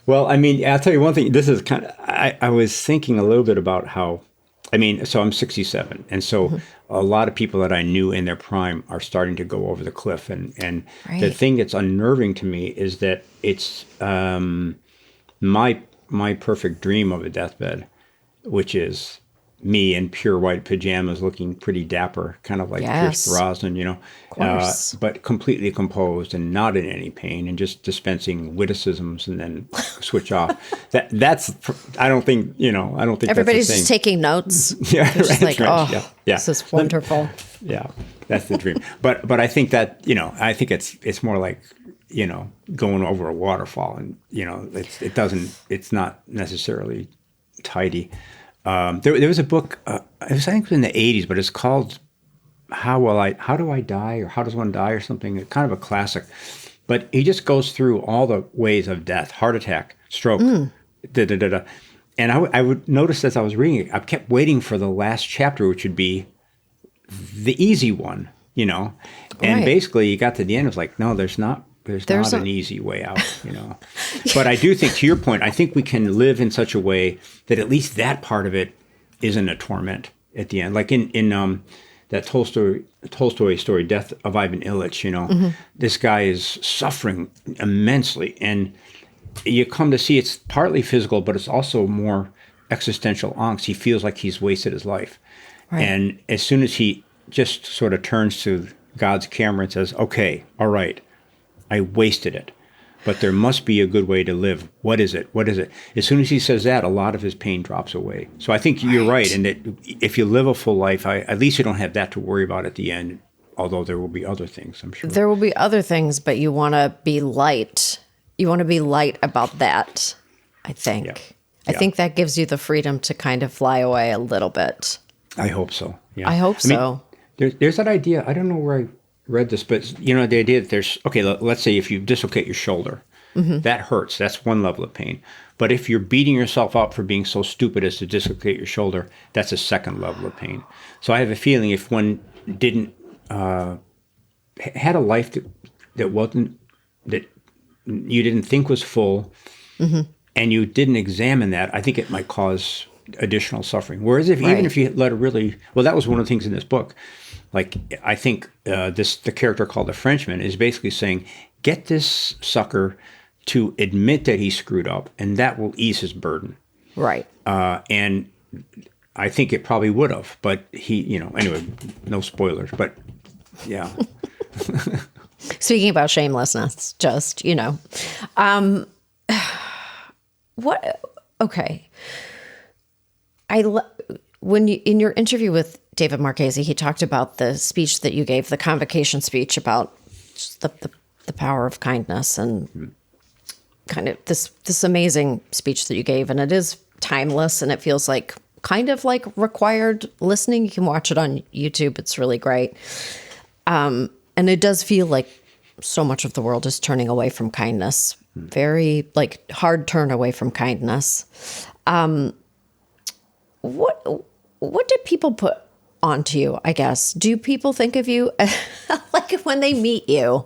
Well, I'll tell you one thing. This is kind of, I was thinking a little bit about how, so I'm 67. And so a lot of people that I knew in their prime are starting to go over the cliff. And Right. The thing that's unnerving to me is that it's my perfect dream of a deathbed, which is me in pure white pajamas looking pretty dapper, kind of like Yes. Pierce Brosnan, Of course. but completely composed and not in any pain and just dispensing witticisms and then switch off. That's I don't think Everybody's that's the just thing. taking notes. Yeah, They're just like, right. oh, Yeah. this is wonderful. Yeah, that's the dream. But I think that, I think it's more like, going over a waterfall, and it's not necessarily tidy. There was a book, I think it was in the 80s, but it's called How Do I Die, or How Does One Die, or something, kind of a classic. But he just goes through all the ways of death: heart attack, stroke, da-da-da-da. And I would notice as I was reading it, I kept waiting for the last chapter, which would be the easy one, And Right. basically you got to the end, it was like, no, there's not an easy way out, But I do think, to your point, I think we can live in such a way that at least that part of it isn't a torment at the end. Like in that Tolstoy story, Death of Ivan Ilyich, this guy is suffering immensely. And you come to see it's partly physical, but it's also more existential angst. He feels like he's wasted his life. Right. And as soon as he just sort of turns to God's camera and says, okay, all right, I wasted it, but there must be a good way to live. What is it? What is it? As soon as he says that, a lot of his pain drops away. So I think you're right. And that if you live a full life, at least you don't have that to worry about at the end, although there will be other things, I'm sure. There will be other things, but you want to be light. You want to be light about that, I think. Yeah. I think that gives you the freedom to kind of fly away a little bit. I hope so. Yeah. I hope so. There's that idea. I don't know where I read this, but the idea that let's say if you dislocate your shoulder, that hurts. That's one level of pain. But if you're beating yourself up for being so stupid as to dislocate your shoulder, that's a second level of pain. So I have a feeling if one didn't had a life that you didn't think was full, and you didn't examine that, I think it might cause additional suffering. Whereas even if you let it that was one of the things in this book. Like, I think the character called the Frenchman is basically saying, get this sucker to admit that he screwed up, and that will ease his burden. Right. And I think it probably would have, but anyway, no spoilers, but yeah. Speaking about shamelessness, just, what, okay. When you, in your interview with David Marchese, he talked about the speech that you gave, the convocation speech about just the power of kindness, and kind of this amazing speech that you gave. And it is timeless, and it feels like kind of like required listening. You can watch it on YouTube. It's really great. And it does feel like so much of the world is turning away from kindness. Very like hard turn away from kindness. What did people put onto you, I guess? Do people think of you like when they meet you?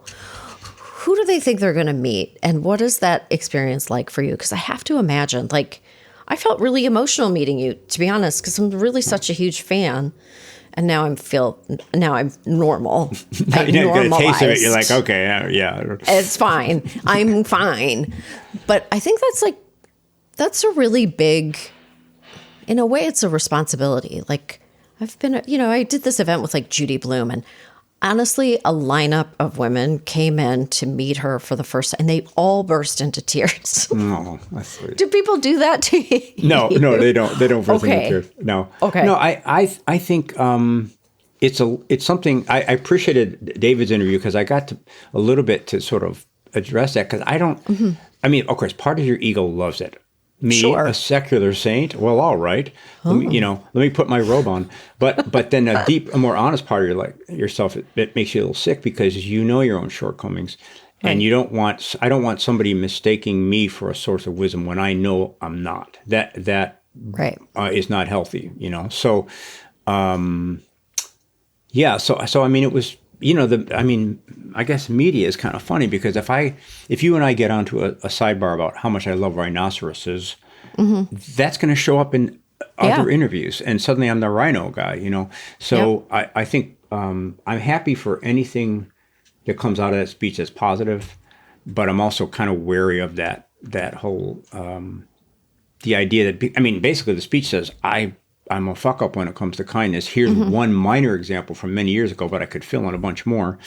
Who do they think they're going to meet? And what is that experience like for you? Because I have to imagine, like, I felt really emotional meeting you, to be honest, because I'm really such a huge fan. And now I'm normal. You get a taste of it. You're like, okay, yeah. It's fine. I'm fine. But I think that's a really big, in a way, it's a responsibility. Like I did this event with like Judy Blume, and honestly, a lineup of women came in to meet her for the first time, and they all burst into tears. Oh, that's sweet. Do people do that to you? No, they don't. They don't burst into tears. No. Okay. No, I think it's something I appreciated David's interview, because I got a little bit to sort of address that, because I don't. I mean, of course, part of your ego loves it. Me, sure. A secular saint? Well, all right. Let me put my robe on. But then a more honest part of yourself, it makes you a little sick, because you know your own shortcomings, and right. I don't want somebody mistaking me for a source of wisdom when I know I'm not. That right. Is not healthy, So, yeah. So I mean, it was. I guess media is kind of funny, because if you and I get onto a sidebar about how much I love rhinoceroses, that's going to show up in other interviews, and suddenly I'm the rhino guy, So yep. I think I'm happy for anything that comes out of that speech that's positive, but I'm also kind of wary of that whole the idea that basically the speech says I'm a fuck up when it comes to kindness. Here's one minor example from many years ago, but I could fill in a bunch more.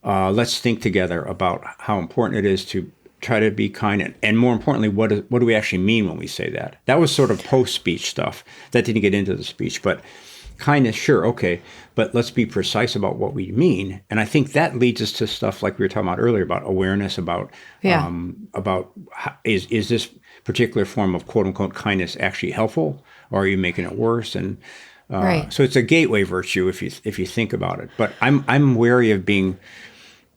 Let's think together about how important it is to try to be kind. And more importantly, what do we actually mean when we say that? That was sort of post-speech stuff. That didn't get into the speech. But kindness, sure, okay. But let's be precise about what we mean. And I think that leads us to stuff like we were talking about earlier, about awareness, about is this particular form of quote-unquote kindness actually helpful? Or are you making it worse? And right. So it's a gateway virtue if you think about it. But I'm wary of being,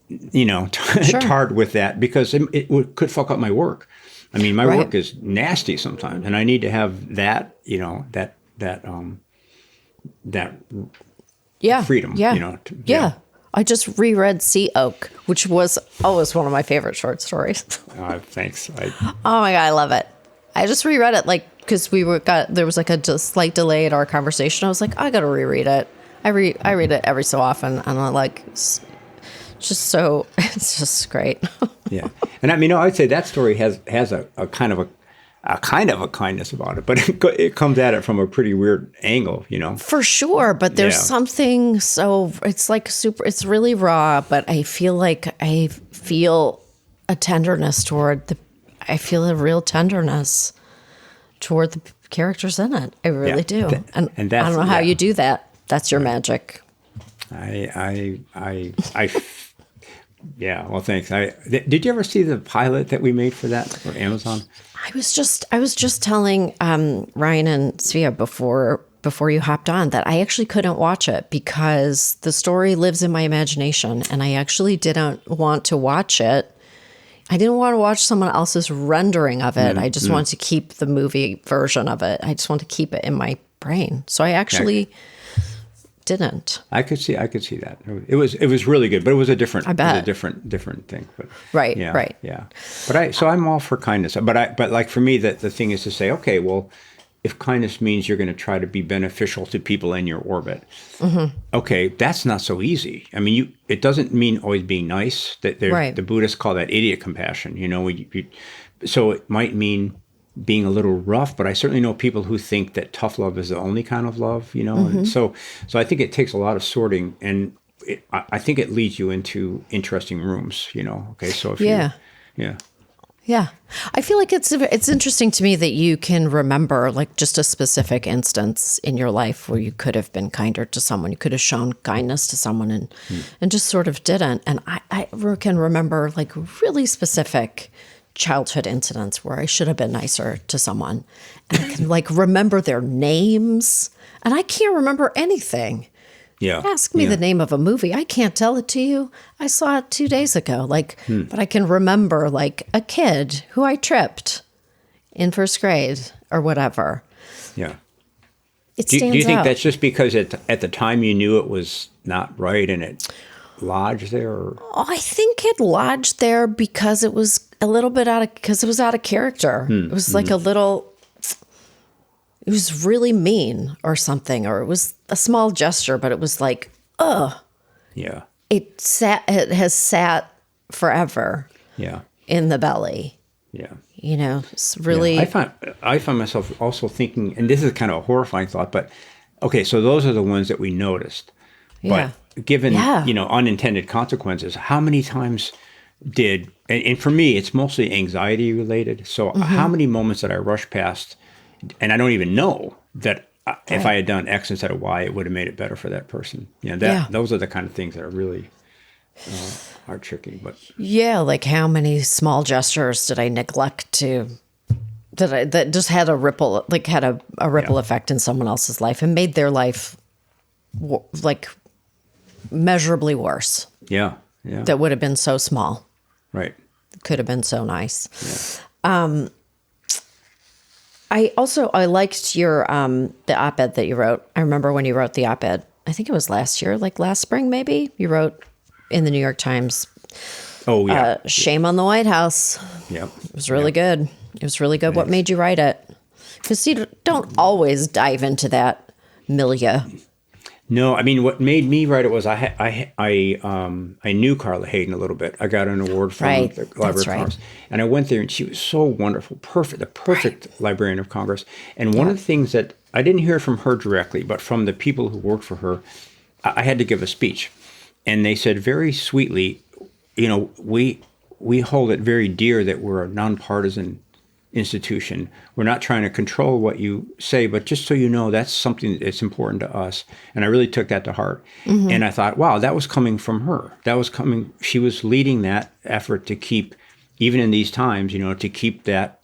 sure. tarred with that, because it could fuck up my work. I mean, my work is nasty sometimes, and I need to have that, that freedom. Yeah. I just reread Sea Oak, which was always one of my favorite short stories. Thanks. Oh my God, I love it. I just reread it because there was like a slight delay in our conversation. I was like, I got to reread it. I read it every so often, and I'm like, it's just great. Yeah, and I would say that story has a kind of a kindness about it, but it comes at it from a pretty weird angle, For sure, but there's something it's like it's really raw, but I feel like I feel a tenderness I feel a real tenderness toward the characters in it. I really do. And I don't know how you do that. That's your magic. Well, thanks. Did you ever see the pilot that we made for that for Amazon? I was just telling Ryan and Svea before you hopped on that I actually couldn't watch it because the story lives in my imagination, and I actually didn't want to watch it. I didn't want to watch someone else's rendering of it. I just wanted to keep the movie version of it. I just want to keep it in my brain. So I actually didn't. I could see that. It was really good, but it was a different thing. But right. But I'm all for kindness. But like for me, the thing is to say, okay, well, if kindness means you're going to try to be beneficial to people in your orbit, okay, that's not so easy. I mean, it doesn't mean always being nice. The Buddhists call that idiot compassion. So it might mean being a little rough, but I certainly know people who think that tough love is the only kind of love, you know. And so I think it takes a lot of sorting, and I think it leads you into interesting rooms, you know. Okay, so if Yeah. yeah, Yeah. I feel like it's interesting to me that you can remember like just a specific instance in your life where you could have been kinder to someone. You could have shown kindness to someone and just sort of didn't. And I can remember like really specific childhood incidents where I should have been nicer to someone. And I can like remember their names, and I can't remember anything. yeah. Ask me the name of a movie. I can't tell it to you. I saw it 2 days ago. Like, but I can remember like a kid who I tripped in first grade or whatever. Yeah. It Do stands you think out. that's just because at the time you knew it was not right and it lodged there? Or? Oh, I think it lodged there because it was a little bit because it was out of character. It was like a little. It was really mean or something, or it was a small gesture, but it was like, Yeah. It has sat forever Yeah. in the belly. Yeah. You know, it's really. Yeah. I find myself also thinking, and this is kind of a horrifying thought, but okay, so those are the ones that we noticed. Yeah. But given, Yeah. you know, unintended consequences, how many times and for me, it's mostly anxiety related. So how many moments that I rush past, and I don't even know that if I had done X instead of Y, it would have made it better for that person. You know, those are the kind of things that are really are tricky. But Yeah, like how many small gestures did I neglect to that just had a ripple effect in someone else's life and made their life like measurably worse. yeah. That would have been so small. Right. Could have been so nice. Yeah. I liked your the op-ed that you wrote. I remember when you wrote the op-ed. I think it was last year, like last spring maybe. You wrote in the New York Times. Oh yeah. Shame on the White House. Yeah. It was really good. It was really good. What made you write it? Because you don't always dive into that milieu. No, I mean, what made me write it was I knew Carla Hayden a little bit. I got an award from Right. the Library That's of right. Congress, and I went there, and she was so wonderful, the perfect librarian of Congress. And one of the things that I didn't hear from her directly, but from the people who worked for her, I had to give a speech, and they said very sweetly, you know, we hold it very dear that we're a nonpartisan institution. We're not trying to control what you say, but just so you know, that's something that's important to us. And I really took that to heart. And I thought, wow, that was coming from her. She was leading that effort to keep, even in these times, you know, to keep that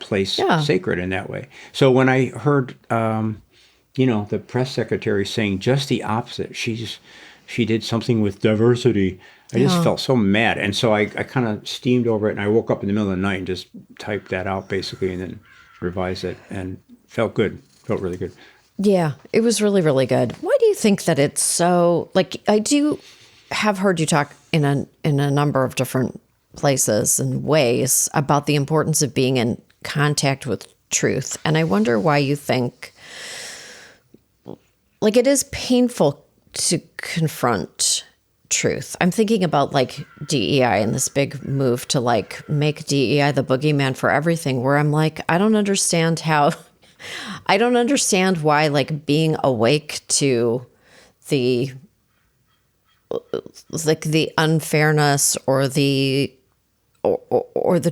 place sacred in that way. So when I heard, you know, the press secretary saying just the opposite, she did something with diversity, I just felt so mad. And so I kind of steamed over it, and I woke up in the middle of the night and just typed that out basically and then revised it, and felt good. Felt really good. Yeah, it was really, really good. Why do you think that it's so, like, I do have heard you talk in a number of different places and ways about the importance of being in contact with truth. And I wonder why you think, like, it is painful to confront truth. I'm thinking about like DEI and this big move to like make DEI the boogeyman for everything, where I'm like, I don't understand why like being awake to the unfairness or the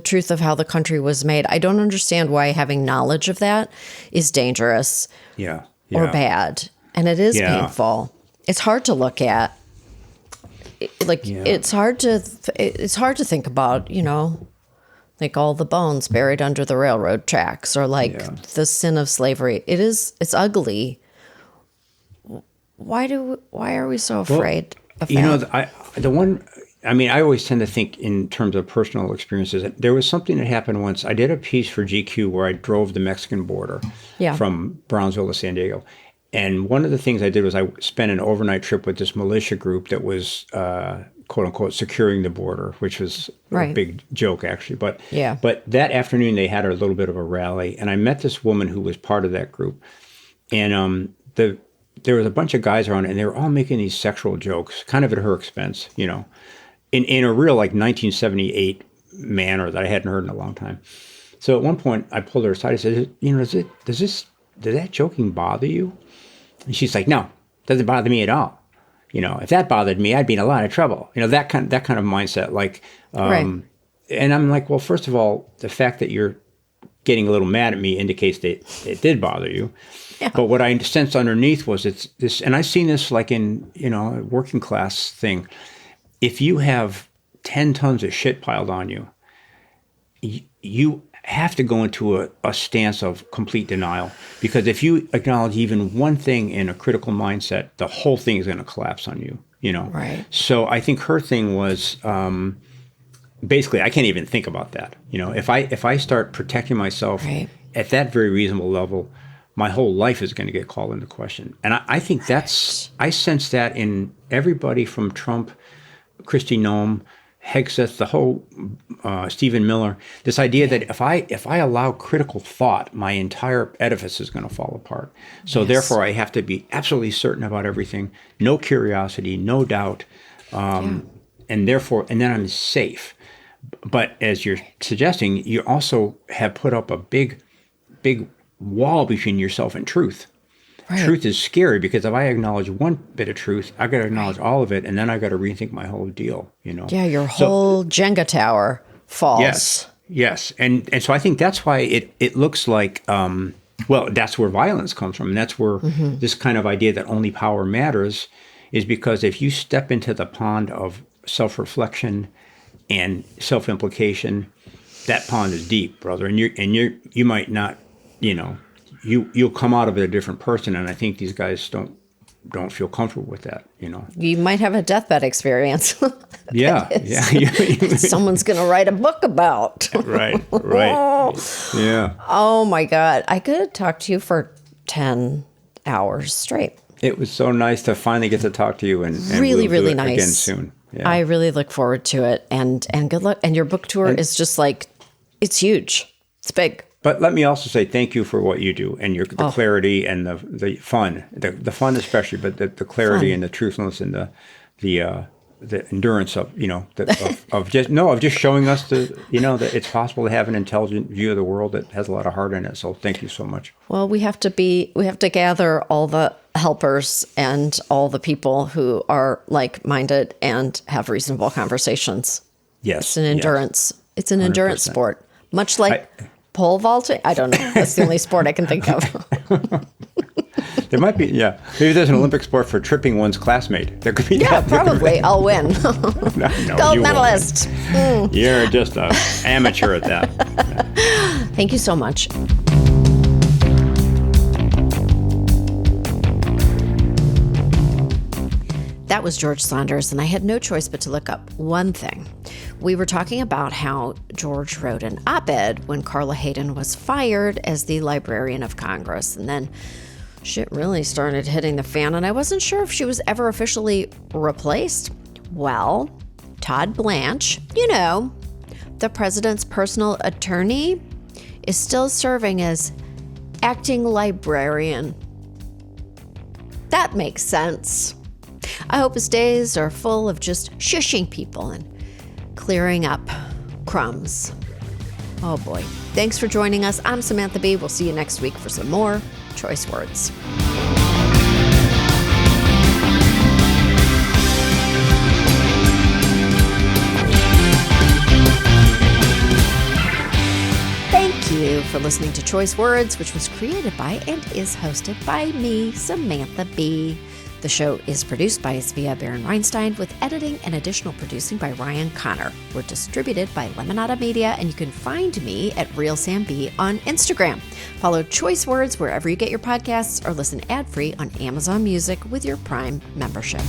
truth of how the country was made. I don't understand why having knowledge of that is dangerous or bad. And it is painful. It's hard to look at. It's hard to think about, you know, like all the bones buried under the railroad tracks, or like the sin of slavery. It's ugly. Why are we so afraid of that? You know, I always tend to think in terms of personal experiences. There was something that happened once. I did a piece for GQ where I drove the Mexican border from Brownsville to San Diego. And one of the things I did was I spent an overnight trip with this militia group that was, quote unquote, securing the border, which was a big joke, actually. But that afternoon they had a little bit of a rally, and I met this woman who was part of that group. And there was a bunch of guys around, and they were all making these sexual jokes, kind of at her expense, you know, in a real like 1978 manner that I hadn't heard in a long time. So at one point, I pulled her aside. I said, does that joking bother you? And she's like, no, doesn't bother me at all. If that bothered me, I'd be in a lot of trouble. That kind of mindset. Like, Right. And I'm like, well, first of all, the fact that you're getting a little mad at me indicates that it did bother you. Yeah. But what I sensed underneath was it's this, and I've seen this like in, a working class thing. If you have 10 tons of shit piled on you, you have to go into a stance of complete denial, because if you acknowledge even one thing in a critical mindset, the whole thing is going to collapse on you, Right. So I think her thing was basically, I can't even think about that. If I start protecting myself Right. at that very reasonable level, my whole life is going to get called into question. And I think I sense that in everybody from Trump, Kristi Noem, Hegseth, the whole Stephen Miller, this idea that if I allow critical thought, my entire edifice is going to fall apart. So therefore, I have to be absolutely certain about everything, no curiosity, no doubt, and then I'm safe. But as you're suggesting, you also have put up a big wall between yourself and truth. Right. Truth is scary, because if I acknowledge one bit of truth, I got to acknowledge all of it, and then I got to rethink my whole deal. Yeah, your whole Jenga tower falls. Yes, and so I think that's why it looks like that's where violence comes from, and that's where this kind of idea that only power matters is because if you step into the pond of self-reflection and self-implication, that pond is deep, brother, and you might not, you'll come out of it a different person, and I think these guys don't feel comfortable with that. You might have a deathbed experience. Yeah. Someone's going to write a book about. Right. Yeah. Oh my God, I could talk to you for 10 hours straight. It was so nice to finally get to talk to you, and really, we'll really do it nice. again soon. Yeah. I really look forward to it, and good luck. And your book tour is just like, it's huge. It's big. But let me also say thank you for what you do, and the clarity and the fun, the fun especially, but the clarity and the truthfulness and the endurance of of just showing us that it's possible to have an intelligent view of the world that has a lot of heart in it. So thank you so much. Well, we have to gather all the helpers and all the people who are like-minded and have reasonable conversations. Yes, it's an endurance. Yes. It's an endurance sport, much like pole vaulting. I don't know. That's the only sport I can think of. There might be, maybe there's an Olympic sport for tripping one's classmate. There could be. Yeah, probably. I'll win. No, Gold medalist. You're just an amateur at that. Thank you so much. That was George Saunders, and I had no choice but to look up one thing. We were talking about how George wrote an op-ed when Carla Hayden was fired as the Librarian of Congress, and then shit really started hitting the fan, and I wasn't sure if she was ever officially replaced. Well, Todd Blanche, the president's personal attorney, is still serving as acting librarian. That makes sense. I hope his days are full of just shushing people and clearing up crumbs. Oh boy. Thanks for joining us. I'm Samantha Bee. We'll see you next week for some more Choice Words. Thank you for listening to Choice Words, which was created by and is hosted by me, Samantha Bee. The show is produced by Svea Baron-Reinstein with editing and additional producing by Ryan Connor. We're distributed by Lemonada Media, and you can find me at Real Sam B on Instagram. Follow Choice Words wherever you get your podcasts or listen ad-free on Amazon Music with your Prime membership.